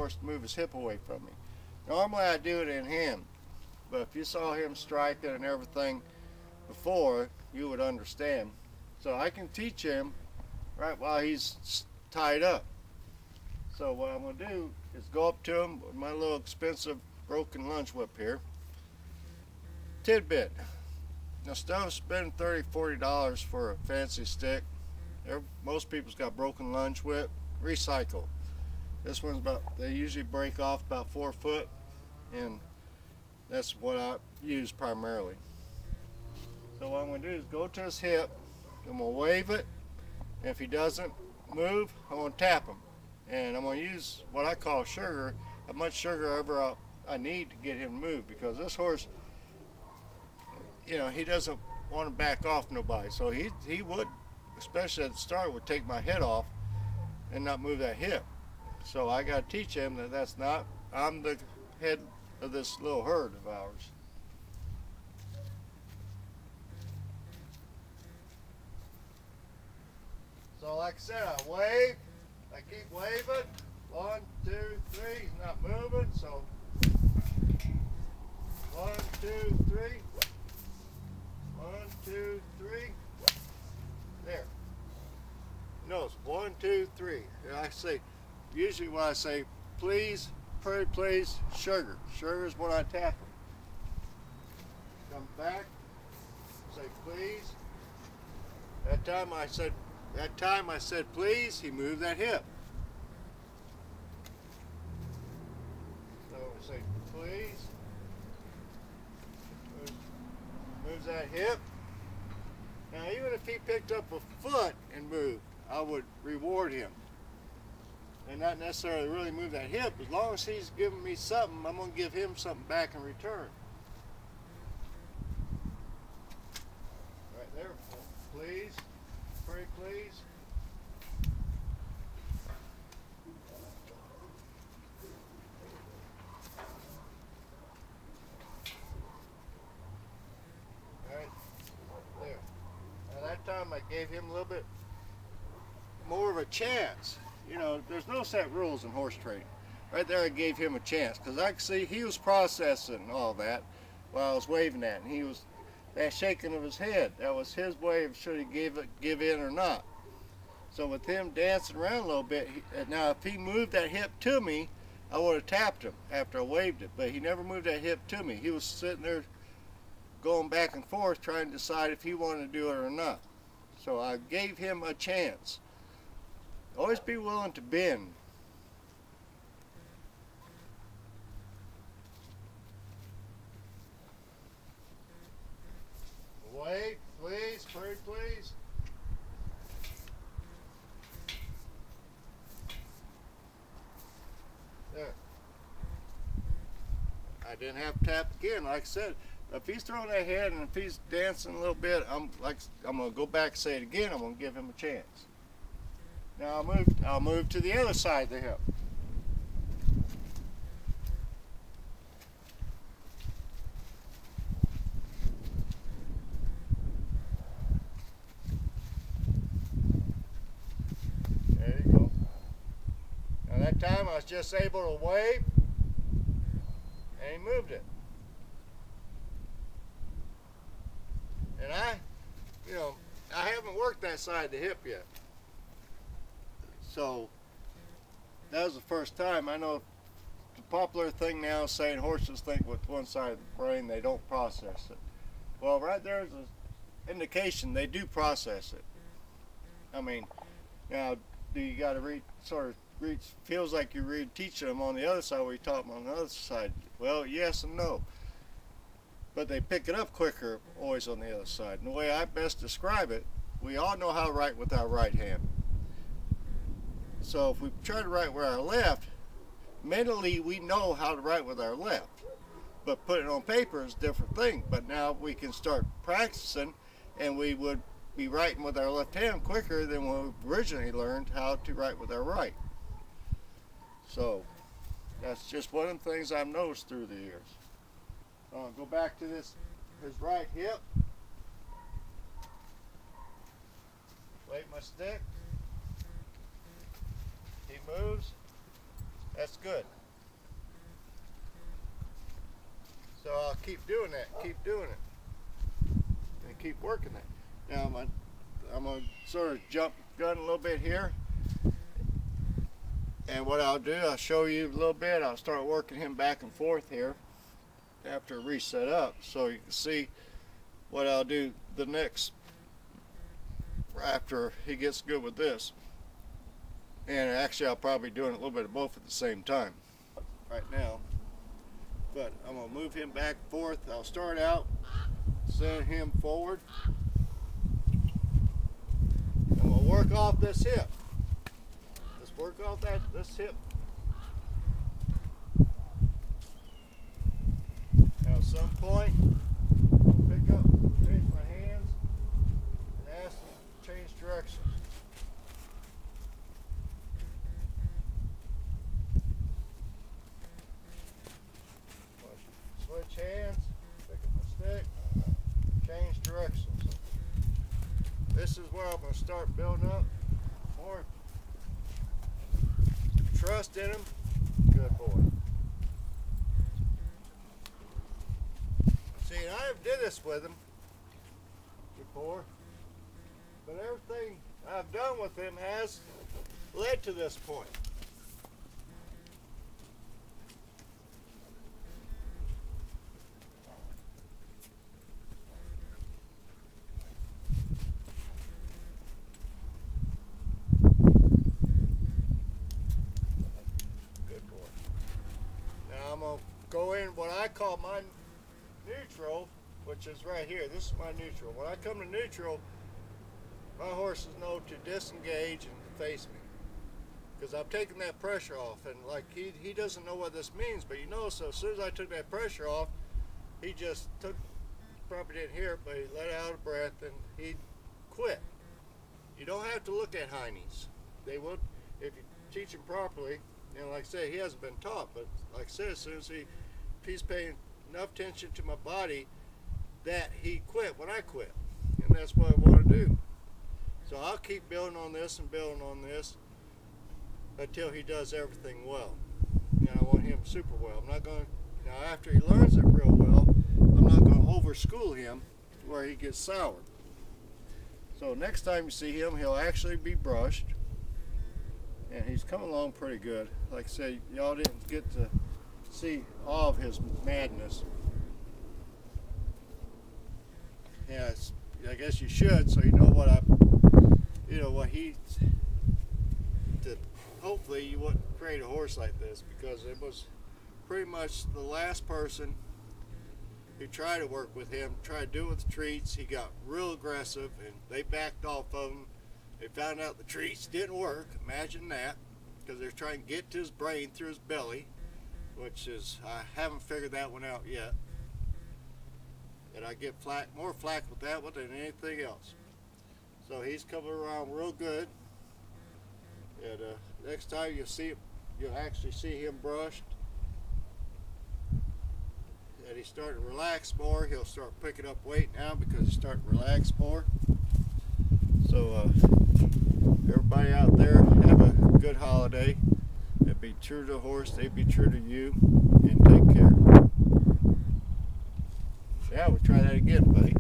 horse to move his hip away from me. Normally I do it in hand, but if you saw him striking and everything before, you would understand. So I can teach him right while he's tied up. So what I'm going to do is go up to him with my little expensive broken lunge whip here. Tidbit. Now, instead of spending $30, $40 for a fancy stick, most people's got broken lunge whip. Recycle. This one's they usually break off about 4 foot, and that's what I use primarily. So what I'm going to do is go to his hip, I'm going to wave it, and if he doesn't move, I'm going to tap him. And I'm going to use what I call sugar, as much sugar ever I need to get him to move, because this horse, you know, he doesn't want to back off nobody. So he would, especially at the start, would take my head off and not move that hip. So I got to teach him that that's not, I'm the head of this little herd of ours. So like I said, I wave, I keep waving, 1, 2, 3, he's not moving, so 1, 2, 3, 1, 2, 3, there. No, it's 1, 2, 3. And I say, usually when I say, please, pretty please, sugar. Sugar is when I tap him. Come back, say please. That time I said please, he moved that hip. So we say please, moves that hip. Now even if he picked up a foot and moved, I would reward him. And not necessarily really move that hip. As long as he's giving me something, I'm going to give him something back in return. Right there, please, pretty please. Right there. Now that time I gave him a little bit more of a chance. You know, there's no set rules in horse training. Right there I gave him a chance, because I could see he was processing all that while I was waving that, and he was, that shaking of his head, that was his way of should he give in or not. So with him dancing around a little bit, now if he moved that hip to me, I would have tapped him after I waved it, but he never moved that hip to me. He was sitting there going back and forth trying to decide if he wanted to do it or not. So I gave him a chance. Always be willing to bend. Wait, please, pretty please. There. I didn't have to tap again. Like I said, if he's throwing that head and if he's dancing a little bit, I'm gonna go back and say it again. I'm gonna give him a chance. Now I'll move to the other side of the hip. There you go. Now that time I was just able to wave and he moved it. And I haven't worked that side of the hip yet. So that was the first time. I know the popular thing now is saying horses think with one side of the brain, they don't process it. Well, right there's an indication they do process it. I mean, now do you got to feels like you're teaching them on the other side where you taught them on the other side. Well, yes and no. But they pick it up quicker always on the other side. And the way I best describe it, we all know how to write with our right hand. So if we try to write with our left, mentally we know how to write with our left. But putting it on paper is a different thing. But now we can start practicing, and we would be writing with our left hand quicker than when we originally learned how to write with our right. So that's just one of the things I've noticed through the years. I'll go back to his right hip. Wait my stick. He moves. That's good. So I'll keep doing that, keep doing it, and keep working that. Now I'm going to sort of jump gun a little bit here. And what I'll do, I'll show you a little bit. I'll start working him back and forth here after reset up, so you can see what I'll do the next after he gets good with this. And actually I'll probably be doing a little bit of both at the same time right now. But I'm going to move him back and forth. I'll start out, send him forward. I'm going to work off this hip. Just work off this hip. Now at some point, I'll pick up, change my hands, and ask them to change directions. Switch hands, pick up my stick, change directions. This is where I'm going to start building up more trust in him. Good boy. See, I did this with him before, but everything I've done with him has led to this point. Go in what I call my neutral, which is right here. This is my neutral. When I come to neutral, my horses know to disengage and face me, because I've taken that pressure off. And like he doesn't know what this means, but you know, so as soon as I took that pressure off, he just took, probably didn't hear it, but he let out a breath and he quit. You don't have to look at heinies. They will, if you teach him properly. And like I say, he hasn't been taught, but like I said, as soon as he's paying enough attention to my body, that he quit when I quit. And that's what I want to do. So I'll keep building on this and building on this until he does everything well. And I want him super well. I'm not going to, now after he learns it real well, I'm not going to over school him where he gets soured. So next time you see him, he'll actually be brushed. And he's coming along pretty good. Like I said, y'all didn't get to see all of his madness. Yeah, I guess you should, so you know what hopefully you wouldn't create a horse like this, because it was pretty much the last person who tried to work with him, tried to do it with the treats. He got real aggressive and they backed off of him. They found out the treats didn't work. Imagine that, because they're trying to get to his brain through his belly, which is, I haven't figured that one out yet. And I get more flack with that one than anything else. So he's coming around real good. And next time you'll actually see him brushed. And he's starting to relax more. He'll start picking up weight now because he's starting to relax more. So everybody out there, have a good holiday, and be true to the horse, they be true to you, and take care. Yeah, we'll try that again, buddy.